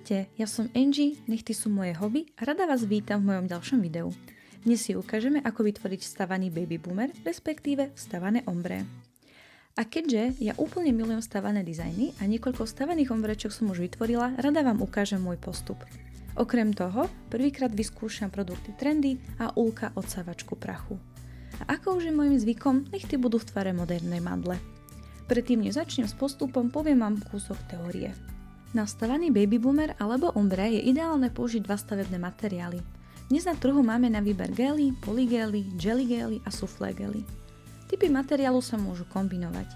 Ahojte, ja som Angie, nechty sú moje hobby a rada vás vítam v mojom ďalšom videu. Dnes si ukážeme, ako vytvoriť stavaný baby boomer, respektíve stavané ombre. A keďže ja úplne milujem stavané dizajny a niekoľko stavaných ombrečok som už vytvorila, rada vám ukážem môj postup. Okrem toho, prvýkrát vyskúšam produkty Trendy a Ulka odsávačku prachu. A ako už je môjim zvykom, nechty budú v tvare modernej mandle. Predtým, než začnem s postupom, poviem vám kúsok teórie. Na stavaný baby boomer alebo ombre je ideálne použiť dva stavebné materiály. Dnes na trhu máme na výber gély, polygély, jelly gély a soufflé gély. Typy materiálu sa môžu kombinovať.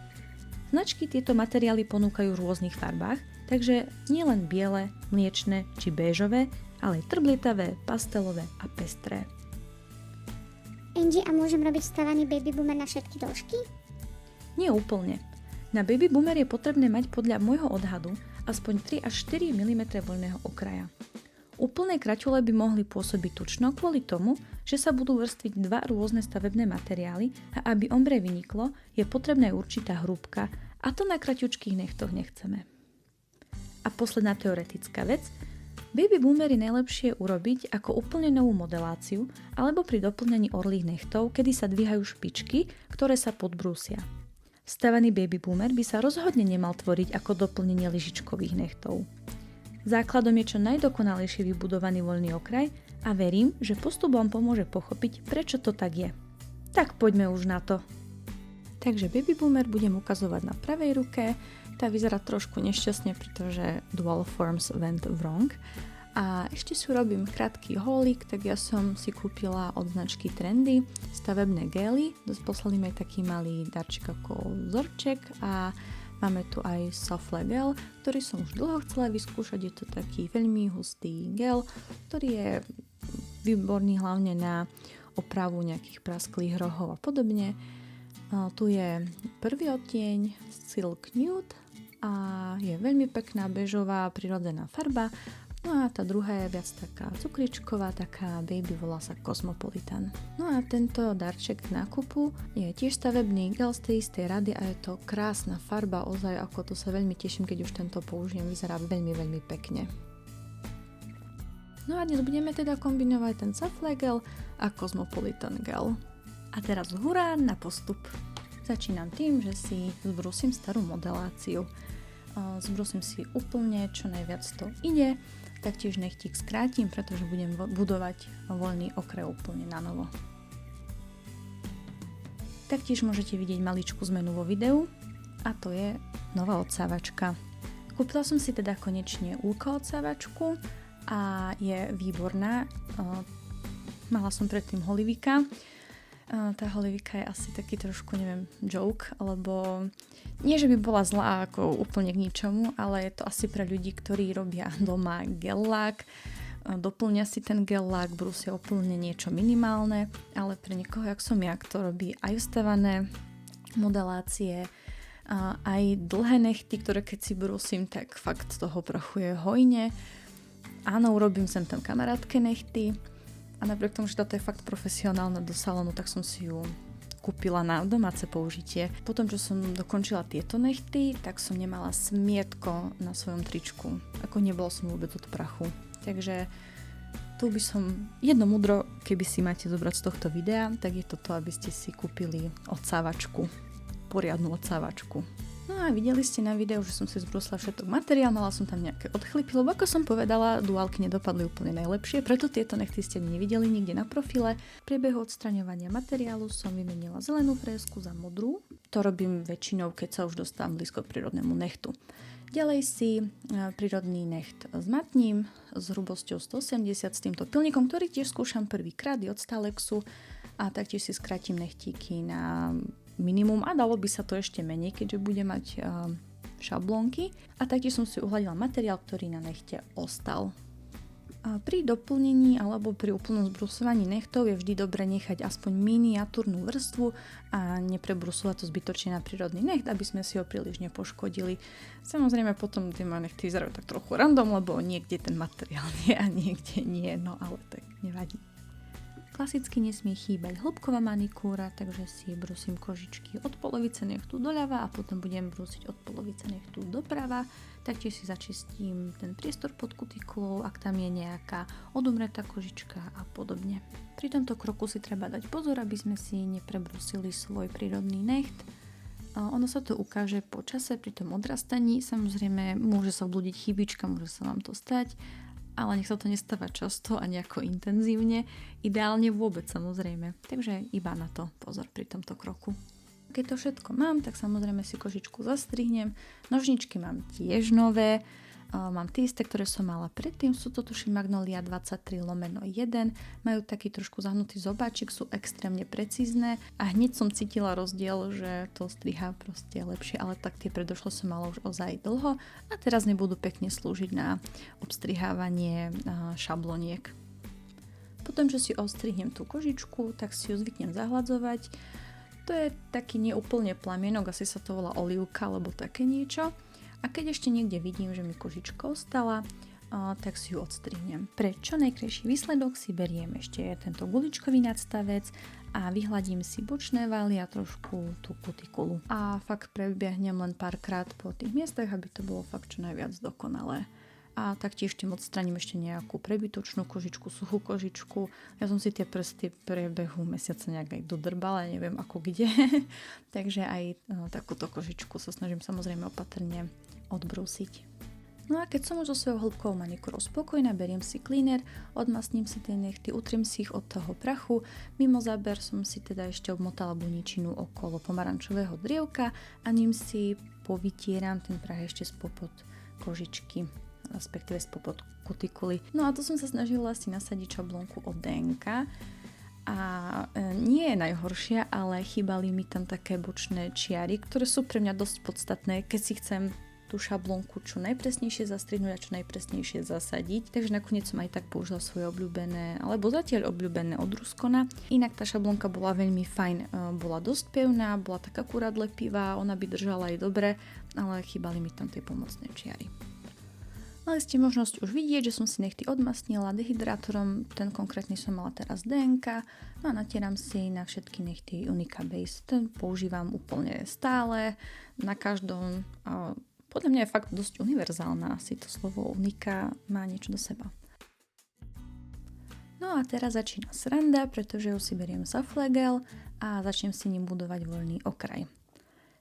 Značky tieto materiály ponúkajú v rôznych farbách, takže nie len biele, mliečne či béžové, ale aj trblietavé, pastelové a pestré. Angie, a môžem robiť stavaný baby boomer na všetky dĺžky? Nie úplne. Na baby boomer je potrebné mať podľa môjho odhadu aspoň 3 až 4 mm voľného okraja. Úplné kraťule by mohli pôsobiť tučno kvôli tomu, že sa budú vrstviť dva rôzne stavebné materiály a aby ombre vyniklo, je potrebná určitá hrúbka a to na kraťučkých nechtoch nechceme. A posledná teoretická vec, baby boomer je najlepšie urobiť ako úplne novú modeláciu alebo pri doplnení orlých nechtov, kedy sa dvíhajú špičky, ktoré sa podbrúsia. Stavaný baby boomer by sa rozhodne nemal tvoriť ako doplnenie lyžičkových nechtov. Základom je čo najdokonalejšie vybudovaný voľný okraj a verím, že postup vám pomôže pochopiť, prečo to tak je. Tak poďme už na to. Takže baby boomer budem ukazovať na pravej ruke, tá vyzerá trošku nešťastne, pretože dual forms went wrong. A ešte si urobím krátky haulik, tak ja som si kúpila od značky Trendy stavebné gély. Poslali mi taký malý darček ako vzorček a máme tu aj soufflé gel, ktorý som už dlho chcela vyskúšať. Je to taký veľmi hustý gel, ktorý je výborný hlavne na opravu nejakých prasklých rohov a podobne. Tu je prvý odtieň Silk Nude a je veľmi pekná bežová prirodzená farba. No a tá druhá je viac taká cukričková, taká baby, volá sa Cosmopolitan. No a tento darček k nákupu je tiež stavebný gel z tej istej rady a je to krásna farba, ozaj ako to sa veľmi teším, keď už tento použijem, vyzerá veľmi, veľmi pekne. No a dnes budeme teda kombinovať ten soufflé gel a Cosmopolitan gel. A teraz hurá na postup. Začínam tým, že si zbrúsim starú modeláciu. Zbrúsim si úplne, čo najviac to ide. Taktiež nechtík skrátim, pretože budem budovať voľný okraj úplne na novo. Taktiež môžete vidieť maličkú zmenu vo videu a to je nová odsávačka. Kúpila som si teda konečne Ulka odsávačku a je výborná. Mala som predtým Holivika. Tá Holivika je asi taký trošku, neviem, joke, alebo nie, že by bola zlá ako úplne k ničomu, ale je to asi pre ľudí, ktorí robia doma gel-lák, doplňa si ten gel-lák, brúsia úplne niečo minimálne, ale pre niekoho, jak som ja, kto robí aj vstavané modelácie, aj dlhé nechty, ktoré keď si brúsim, tak fakt z toho prachu je hojne. Áno, urobím sem tam kamarátke nechty, a napriek tomu, že táto je fakt profesionálna do salónu, tak som si ju kúpila na domáce použitie. Potom, čo som dokončila tieto nechty, tak som nemala smietko na svojom tričku. Ako nebolo som vôbec od prachu. Takže tu by som jedno múdro, keby si máte zobrať z tohto videa, tak je to to, aby ste si kúpili odsávačku. Poriadnu odsávačku. No a videli ste na videu, že som si zbrúsila všetok materiál, mala som tam nejaké odchlipy, lebo ako som povedala, duálky nedopadli úplne najlepšie, preto tieto nechty ste nevideli nikde na profile. V priebehu odstraňovania materiálu som vymenila zelenú frésku za modrú. To robím väčšinou, keď sa už dostávam blízko k prírodnému nechtu. Ďalej si prírodný necht zmatním s hrubosťou 180 s týmto pilníkom, ktorý tiež skúšam prvýkrát, je od Stalexu a taktiež si skrátim nechtíky na minimum a dalo by sa to ešte menej, keďže bude mať šablónky. A taktiež som si uhladila materiál, ktorý na nechte ostal. A pri doplnení alebo pri úplnom zbrusovaní nechtov je vždy dobre nechať aspoň miniatúrnu vrstvu a neprebrusovať to zbytočne na prírodný necht, aby sme si ho príliš nepoškodili. Samozrejme potom tie nechty vyzerajú tak trochu random, lebo niekde ten materiál je a niekde nie, no ale tak nevadí. Klasicky nesmie chýbať hĺbková manikúra, takže si brúsim kožičky od polovice nechtu doľava a potom budem brúsiť od polovice nechtu doprava. Taktiež si začistím ten priestor pod kutikulou, ak tam je nejaká odumretá kožička a podobne. Pri tomto kroku si treba dať pozor, aby sme si neprebrúsili svoj prírodný necht. Ono sa to ukáže po čase pri tom odrastaní. Samozrejme, môže sa vblúdiť chybička, môže sa vám to stať, ale nech sa to nestáva často a nejako intenzívne. Ideálne vôbec, samozrejme. Takže iba na to pozor pri tomto kroku. Keď to všetko mám, tak samozrejme si kožičku zastrihnem. Nožničky mám tiež nové. Mám tie isté, ktoré som mala predtým, sú to tuším Magnolia 23/1, majú taký trošku zahnutý zobáčik, sú extrémne precízne a hneď som cítila rozdiel, že to strihá proste lepšie, ale tak tie predošle som mala už ozaj dlho a teraz nebudú pekne slúžiť na obstrihávanie šabloniek. Potom, čo si ostrihnem tú kožičku, tak si ju zvyknem zahladzovať. To je taký neúplne plamienok, asi sa to volá olívka alebo také niečo. A keď ešte niekde vidím, že mi kožička ostala, tak si ju odstrihnem. Pre čo najkrajší výsledok si beriem ešte tento guličkový nadstavec a vyhladím si bočné valy a trošku tú kutikulu. A fakt prebiehnem len párkrát po tých miestach, aby to bolo fakt čo najviac dokonalé. A taktiež tým odstraním ešte nejakú prebytočnú kožičku, suchú kožičku. Ja som si tie prsty prebehu mesiaca nejak aj dodrbala, neviem ako kde. Takže aj takúto kožičku sa snažím samozrejme opatrne odbrúsiť. No a keď som už so svojou hĺbkovou manikúrou spokojná, beriem si cleaner, odmasním si tie nechty, utriem si ich od toho prachu. Mimo záber som si teda ešte obmotala buničinu okolo pomarančového drievka a ním si povytieram ten prach ešte spopod kožičky, respektíve spopod kutikuly. No a to som sa snažila si nasadiť šablónku od DNK a nie je najhoršia, ale chýbali mi tam také bočné čiary, ktoré sú pre mňa dosť podstatné, keď si chcem tú šablónku čo najpresnejšie zastrihnúť a čo najpresnejšie zasadiť. Takže nakoniec som aj tak použila svoje obľúbené, alebo zatiaľ obľúbené od Ruskona. Inak tá šablónka bola veľmi fajn, bola dosť pevná, bola tak akurát lepivá, ona by držala aj dobre, ale chýbali mi tam tie pomocné čiary. Mali ste možnosť už vidieť, že som si nechty odmasnila dehydrátorom, ten konkrétny som mala teraz DNK, no a natieram si na všetky nechty Unica Base. Ten používam úplne stále, na každom. Podľa mňa je fakt dosť univerzálna, asi to slovo Unica má niečo do seba. No a teraz začína sranda, pretože ju si beriem za flagel a začnem si ním budovať voľný okraj.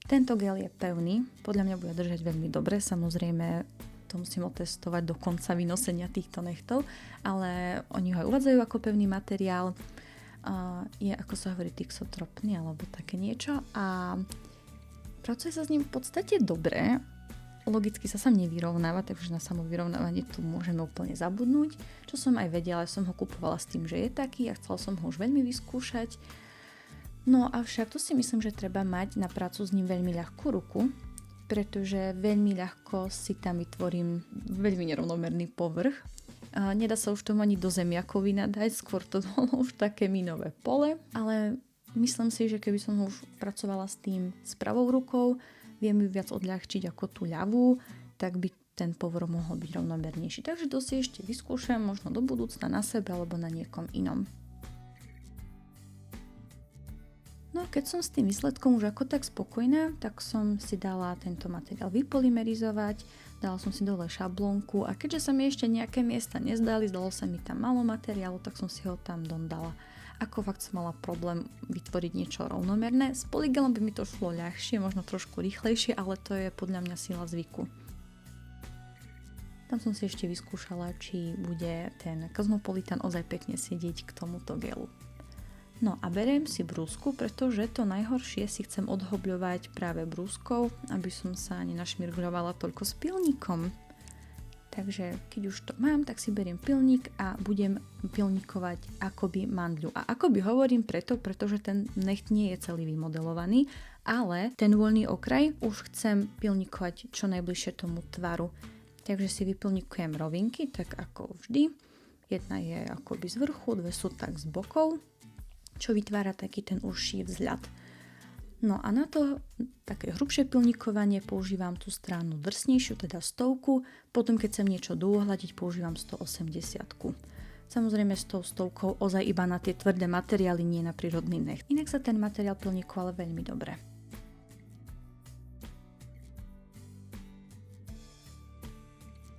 Tento gel je pevný, podľa mňa bude držať veľmi dobre, samozrejme to musím otestovať do konca vynosenia týchto nechtov, ale oni ho aj uvádzajú ako pevný materiál, je ako sa hovorí tixotropný alebo také niečo a pracuje sa s ním v podstate dobre. Logicky sa nevyrovnáva, takže na samovyrovnávanie tu môžeme úplne zabudnúť. Čo som aj vedela, som ho kupovala s tým, že je taký a chcela som ho už veľmi vyskúšať. No avšak tu si myslím, že treba mať na prácu s ním veľmi ľahkú ruku, pretože veľmi ľahko si tam vytvorím veľmi nerovnomerný povrch. Nedá sa už tomu ani do zemiakovina dať, skôr to bolo už také minové pole, ale myslím si, že keby som už pracovala s tým s pravou rukou, viem ju viac odľahčiť ako tú ľavú, tak by ten povrch mohol byť rovnomernejší. Takže to si ešte vyskúšam, možno do budúcna na sebe alebo na niekom inom. No a keď som s tým výsledkom už ako tak spokojná, tak som si dala tento materiál vypolymerizovať, dala som si dole šablónku a keďže sa mi ešte nejaké miesta nezdali, zdalo sa mi tam málo materiálu, tak som si ho tam dondala. Ako fakt som mala problém vytvoriť niečo rovnomerné. S polygelom by mi to šlo ľahšie, možno trošku rýchlejšie, ale to je podľa mňa sila zvyku. Tam som si ešte vyskúšala, či bude ten Cosmopolitan ozaj pekne sedieť k tomuto gelu. No a beriem si brúsku, pretože to najhoršie si chcem odhobľovať práve brúskou, aby som sa nenašmirgľovala toľko s pilníkom. Takže keď už to mám, tak si beriem pilník a budem pilníkovať akoby mandľu. A akoby hovorím pretože ten necht nie je celý vymodelovaný, ale ten voľný okraj už chcem pilníkovať čo najbližšie tomu tvaru. Takže si vypilníkujem rovinky, tak ako vždy. Jedna je akoby z vrchu, dve sú tak z bokov, čo vytvára taký ten užší vzhľad. No a na to také hrubšie pilníkovanie používam tú stranu drsnejšiu, teda 100, potom keď chcem niečo douhľadiť, používam 180. Samozrejme s tou stovkou ozaj iba na tie tvrdé materiály, nie na prírodný necht. Inak sa ten materiál pilníkoval veľmi dobre.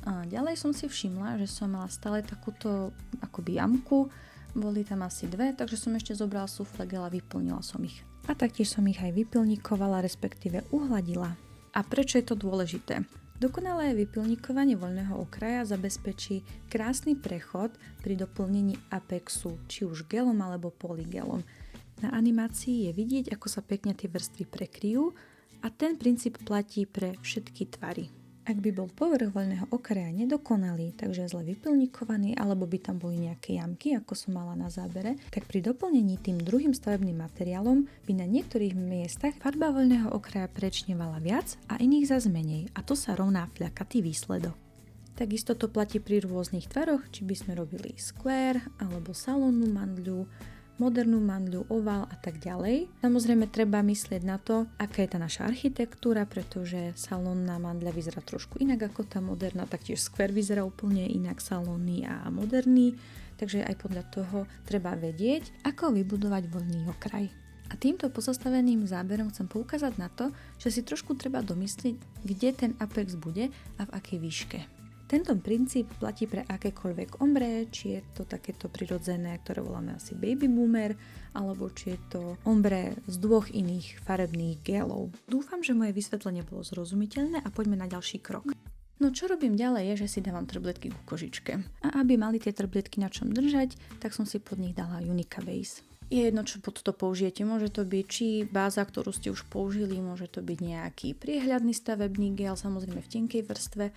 A ďalej som si všimla, že som mala stále takúto akoby jamku, boli tam asi 2, takže som ešte zobrala sufle gel a vyplnila som ich. A taktiež som ich aj vypilníkovala, respektíve uhladila. A prečo je to dôležité? Dokonalé vypilníkovanie voľného okraja zabezpečí krásny prechod pri doplnení apexu, či už gelom alebo polygelom. Na animácii je vidieť, ako sa pekne tie vrstvy prekryjú a ten princíp platí pre všetky tvary. Ak by bol povrch voľného okraja nedokonalý, takže zle vypilníkovaný, alebo by tam boli nejaké jamky, ako som mala na zábere, tak pri doplnení tým druhým stavebným materiálom by na niektorých miestach farba voľného okraja prečnevala viac a iných zas menej, a to sa rovná fľakatý výsledok. Takisto to platí pri rôznych tvaroch, či by sme robili square, alebo salónnu mandľu, modernú mandľu, ovál a tak ďalej. Samozrejme treba myslieť na to, aká je tá naša architektúra, pretože salónna mandľa vyzerá trošku inak ako tá moderná, taktiež square vyzerá úplne inak salónny a moderný, takže aj podľa toho treba vedieť, ako vybudovať voľný okraj. A týmto pozastaveným záberom chcem poukázať na to, že si trošku treba domyslieť, kde ten apex bude a v akej výške. Tento princíp platí pre akékoľvek ombre, či je to takéto prirodzené, ktoré voláme asi baby boomer, alebo či je to ombre z 2 iných farebných gelov. Dúfam, že moje vysvetlenie bolo zrozumiteľné a poďme na ďalší krok. No čo robím ďalej je, že si dávam trblietky ku kožičke. A aby mali tie trblietky na čom držať, tak som si pod nich dala Unica Base. Je jedno, čo pod to použijete. Môže to byť či báza, ktorú ste už použili, môže to byť nejaký priehľadný stavebný gel, samozrejme v tenkej vrstve.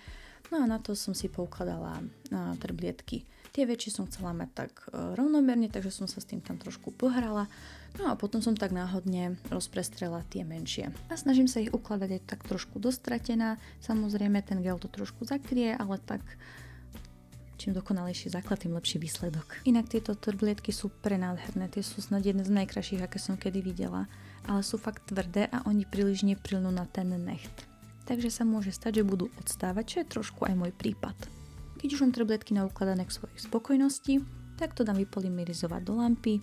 No a na to som si poukladala trblietky. Tie väčšie som chcela mať tak rovnomerne, takže som sa s tým tam trošku pohrala. No a potom som tak náhodne rozprestrela tie menšie. A snažím sa ich ukladať aj tak trošku dostratená. Samozrejme ten gel to trošku zakrie, ale tak čím dokonalejší základ, tým lepší výsledok. Inak tieto trblietky sú prenádherné, tie sú snad jedné z najkrajších, aké som kedy videla, ale sú fakt tvrdé a oni príliš neprilnú na ten necht. Takže sa môže stať, že budú odstávať, čo je trošku aj môj prípad. Keď už mám trblietky naukladané k svojej spokojnosti, tak to dám vypolymerizovať do lampy,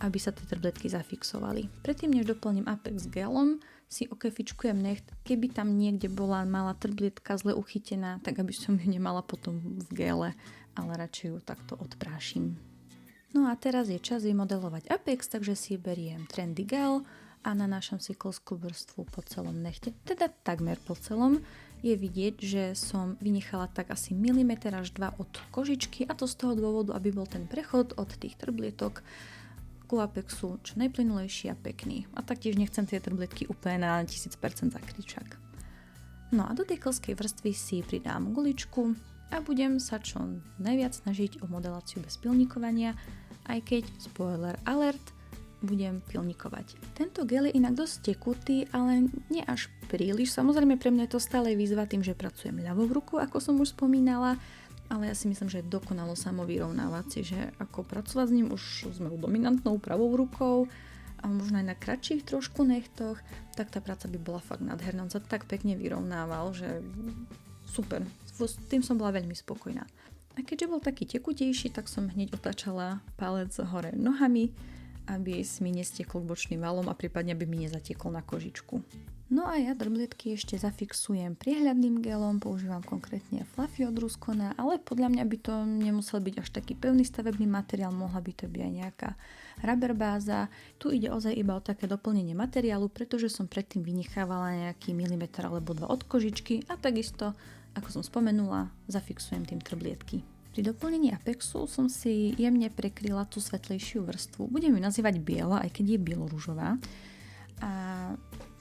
aby sa tie trblietky zafixovali. Predtým, než doplním apex gelom, si okefičkujem necht, keby tam niekde bola malá trblietka zle uchytená, tak aby som ju nemala potom v gele, ale radšej ju takto odprášim. No a teraz je čas vymodelovať apex, takže si beriem trendy gel a nanášam si klskú vrstvu po celom nechte, teda takmer po celom. Je vidieť, že som vynechala tak asi milimeter až 2 od kožičky, a to z toho dôvodu, aby bol ten prechod od tých trblietok ku apexu čo najplynulejší a pekný. A taktiež nechcem tie trblietky úplne na 1000% zakričak. No a do tej klskej vrstvy si pridám guličku a budem sa čo najviac snažiť o modeláciu bez pilníkovania, aj keď, spoiler alert, budem pilníkovať. Tento gel je inak dosť tekutý, ale nie až príliš. Samozrejme pre mňa je to stále výzva tým, že pracujem ľavou rukou, ako som už spomínala, ale ja si myslím, že je dokonalo samovyrovnávací, že ako pracovať s ním už sme dominantnou pravou rukou a možno aj na kratších trošku nechtoch, tak tá práca by bola fakt nádherná. On sa tak pekne vyrovnával, že super. S tým som bola veľmi spokojná. A keďže bol taký tekutejší, tak som hneď otáčala palec hore nohami, aby mi nestiekol k bočným valom a prípadne aby mi nezatiekol na kožičku. No a ja trblietky ešte zafixujem priehľadným gelom, používam konkrétne Fluffy od Ruscona, ale podľa mňa by to nemusel byť až taký pevný stavebný materiál, mohla by to byť aj nejaká rubber báza. Tu ide ozaj iba o také doplnenie materiálu, pretože som predtým vynechávala nejaký milimeter alebo 2 od kožičky a takisto, ako som spomenula, zafixujem tým trblietky. Pri doplnení apexu som si jemne prekryla tú svetlejšiu vrstvu. Budem ju nazývať biela, aj keď je bielorúžová. A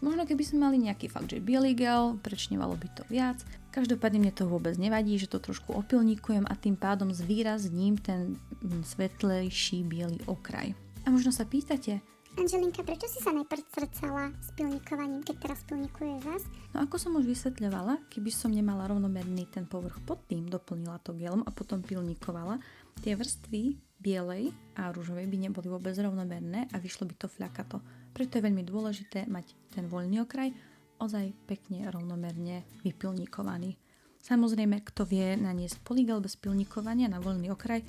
možno keby sme mali nejaký fakt, že biely gel, prečnevalo by to viac. Každopádne mne to vôbec nevadí, že to trošku opilníkujem a tým pádom zvýrazním ten svetlejší biely okraj. A možno sa pýtate, Angelinka, prečo si sa najprv srdcala s pilníkovaním, keď teraz pilníkuješ zas? No ako som už vysvetľovala, keby som nemala rovnomerný ten povrch pod tým, doplnila to gelom a potom pilníkovala, tie vrstvy bielej a ružovej by neboli vôbec rovnomerné a vyšlo by to fľakato. Preto je veľmi dôležité mať ten voľný okraj ozaj pekne rovnomerne vypilníkovaný. Samozrejme, kto vie naniesť polygel bez pilníkovania na voľný okraj,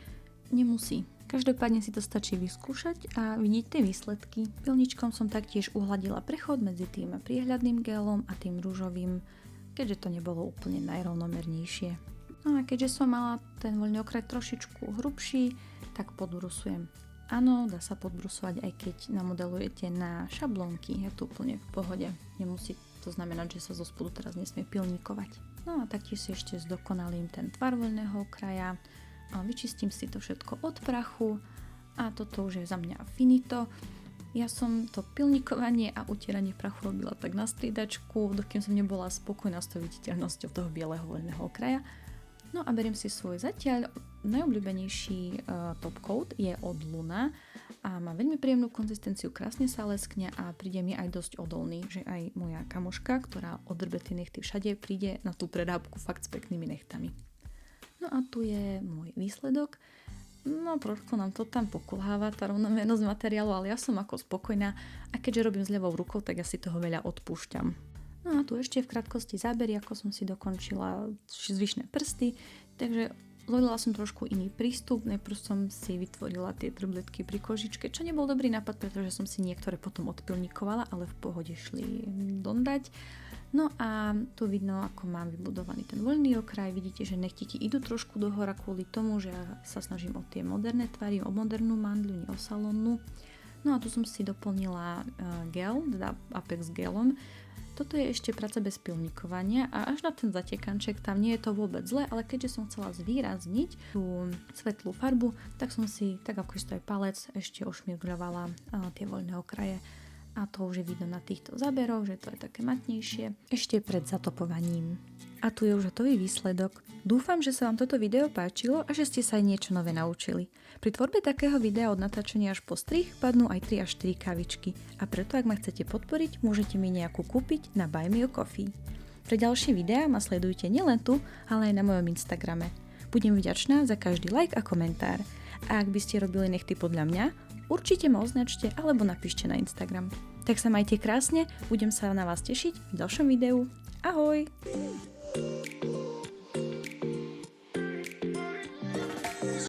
nemusí. Každopádne si to stačí vyskúšať a vidieť tie výsledky. Pilničkom som taktiež uhladila prechod medzi tým priehľadným gelom a tým rúžovým, keďže to nebolo úplne najrovnomernejšie. No a keďže som mala ten voľný okraj trošičku hrubší, tak podbrusujem. Áno, dá sa podbrusovať, aj keď namodelujete na šablónky, je to úplne v pohode. Nemusí to znamenať, že sa zo spodu teraz nesmie pilníkovať. No a taktiež si ešte zdokonalím ten tvar voľného okraja. A vyčistím si to všetko od prachu a toto už je za mňa finito. Ja som to pilníkovanie a utieranie prachu robila tak na striedačku, dokým som nebola spokojná s tou viditeľnosťou toho bieleho voľného okraja. No a beriem si svoj zatiaľ najobľúbenejší top coat, je od Luna a má veľmi príjemnú konzistenciu, krásne sa leskne a príde mi aj dosť odolný, že aj moja kamoška, ktorá odrbe tie nechty všade, príde na tú prerábku fakt s peknými nechtami. No a tu je môj výsledok. No trošku nám to tam pokulháva, tá rovnomernosť materiálu, ale ja som ako spokojná a keďže robím s ľavou rukou, tak ja si toho veľa odpúšťam. No a tu ešte v krátkosti zábery, ako som si dokončila zvyšné prsty, takže zvolila som trošku iný prístup, najprv som si vytvorila tie trubletky pri kožičke, čo nebol dobrý nápad, pretože som si niektoré potom odpilníkovala, ale v pohode šli dondať. No a tu vidno, ako mám vybudovaný ten voľný okraj. Vidíte, že nechtíky idú trošku dohora kvôli tomu, že ja sa snažím o tie moderné tvary, o modernú mandľu, nie o salónnu. No a tu som si doplnila gel, teda Apex gelom. Toto je ešte práca bez pilníkovania a až na ten zatekanček tam nie je to vôbec zle, ale keďže som chcela zvýrazniť tú svetlú farbu, tak som si, tak ako stojí palec, ešte ošmirgľovala tie voľné okraje. A to už je vidno na týchto záberoch, že to je také matnejšie, ešte pred zatopovaním. A tu je už hotový výsledok. Dúfam, že sa vám toto video páčilo a že ste sa aj niečo nové naučili. Pri tvorbe takého videa od natáčania až po strih padnú aj 3 až 4 kavičky a preto ak ma chcete podporiť, môžete mi nejakú kúpiť na Buy Me a Coffee. Pre ďalšie videá ma sledujte nielen tu, ale aj na mojom Instagrame. Budem vďačná za každý like a komentár. A ak by ste robili nechty podľa mňa, určite ma označte alebo napíšte na Instagram. Tak sa majte krásne, budem sa na vás tešiť v ďalšom videu. Ahoj!